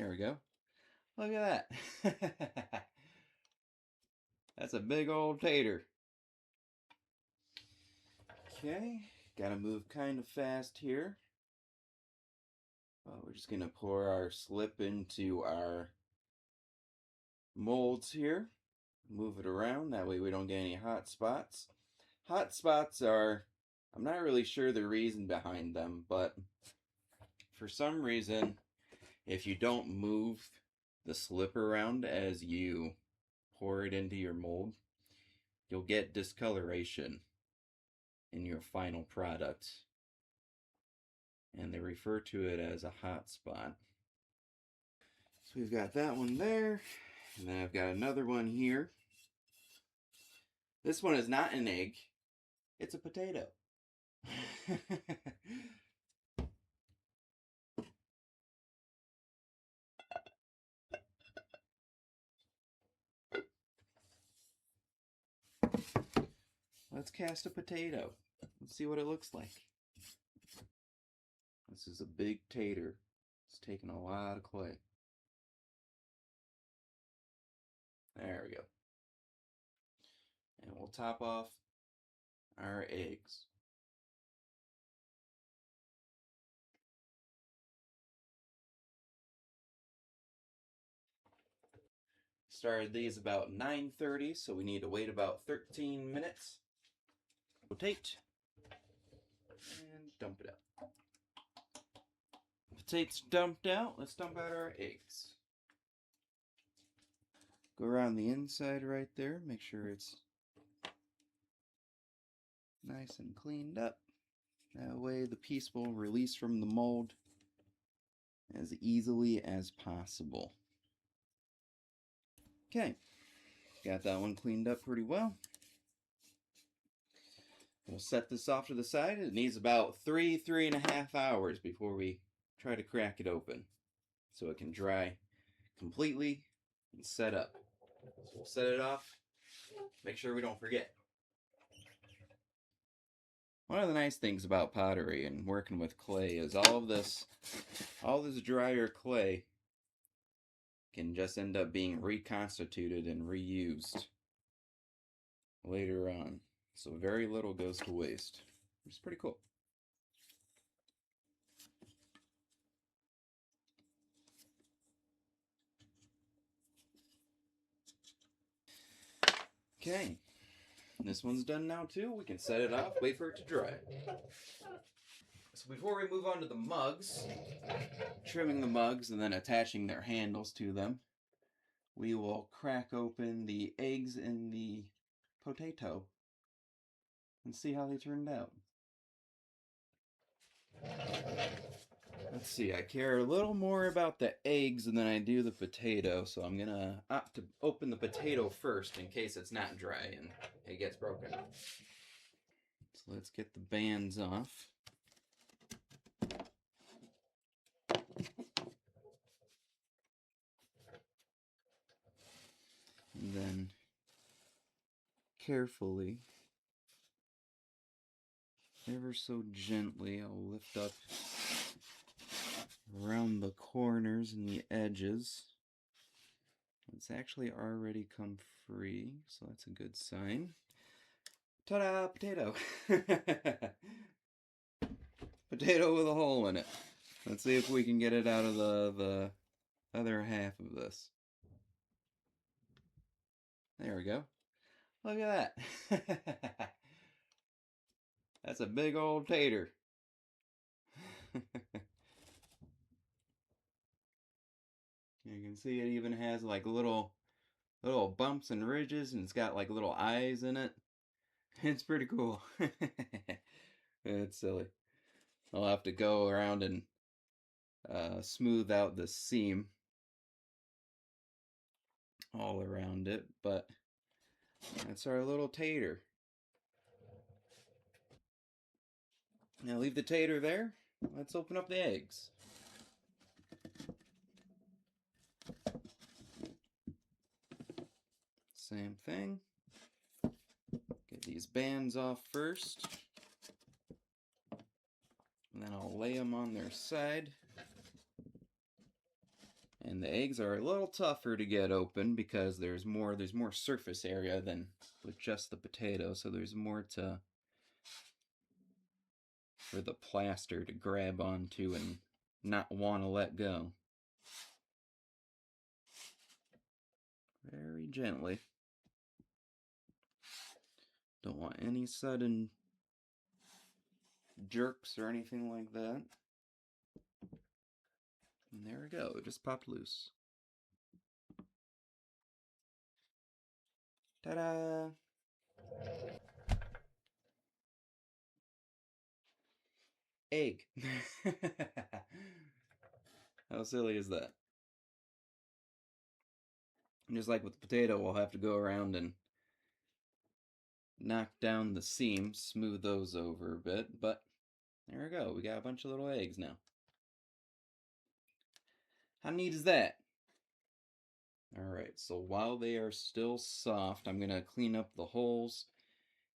There we go. Look at that. That's a big old tater. Okay, gotta move kind of fast here. We're just gonna pour our slip into our molds here. Move it around, that way we don't get any hot spots. Hot spots are, I'm not really sure the reason behind them, but for some reason, if you don't move the slip around as you pour it into your mold, you'll get discoloration in your final product. And they refer to it as a hot spot. So we've got that one there, and then I've got another one here. This one is not an egg, it's a potato. Let's cast a potato. Let's see what it looks like. This is a big tater. It's taking a lot of clay. There we go. And we'll top off our eggs. Started these about 9:30, so we need to wait about 13 minutes. Rotate and dump it out. Potatoes dumped out. Let's dump out our eggs. Go around the inside right there. Make sure it's nice and cleaned up. That way the piece will release from the mold as easily as possible. Okay, got that one cleaned up pretty well. We'll set this off to the side. It needs about 3.5 hours before we try to crack it open, so it can dry completely and set up. So we'll set it off, make sure we don't forget. One of the nice things about pottery and working with clay is all this drier clay can just end up being reconstituted and reused later on. So very little goes to waste, which is pretty cool. Okay, this one's done now too. We can set it off, wait for it to dry. So before we move on to the mugs, trimming the mugs and then attaching their handles to them, we will crack open the eggs in the potato and see how they turned out. Let's see, I care a little more about the eggs than I do the potato, so I'm gonna opt to open the potato first in case it's not dry and it gets broken. So let's get the bands off. And then carefully, ever so gently, I'll lift up around the corners and the edges. It's actually already come free, so that's a good sign. Ta-da! Potato! Potato with a hole in it. Let's see if we can get it out of the other half of this. There we go. Look at that. That's a big old tater. You can see it even has like little bumps and ridges, and it's got like little eyes in it. It's pretty cool. It's silly. I'll have to go around and smooth out the seam all around it, but that's our little tater. Now leave the tater there. Let's open up the eggs. Same thing. Get these bands off first. And then I'll lay them on their side. And the eggs are a little tougher to get open because there's more surface area than with just the potato, so there's more for the plaster to grab onto and not want to let go. Very gently. Don't want any sudden jerks or anything like that. And there we go, it just popped loose. Ta-da! Egg. How silly is that? And just like with the potato, we'll have to go around and knock down the seams, smooth those over a bit, but there we go, we got a bunch of little eggs now. How neat is that? Alright, so while they are still soft, I'm going to clean up the holes,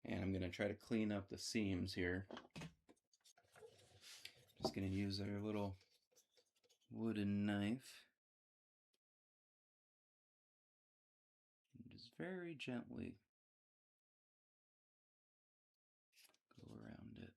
and I'm going to try to clean up the seams here. Just going to use our little wooden knife. And just very gently go around it.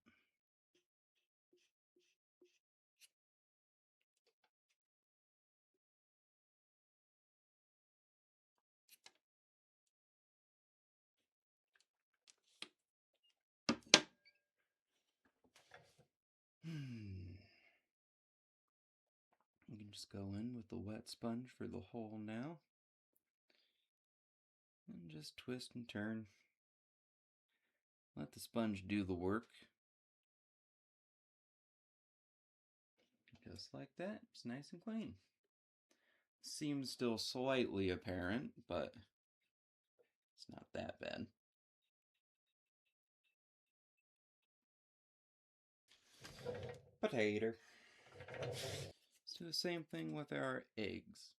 You can just go in with the wet sponge for the hole now. And just twist and turn. Let the sponge do the work. Just like that, it's nice and clean. Seems still slightly apparent, but it's not that bad. Potato. Let's do the same thing with our eggs.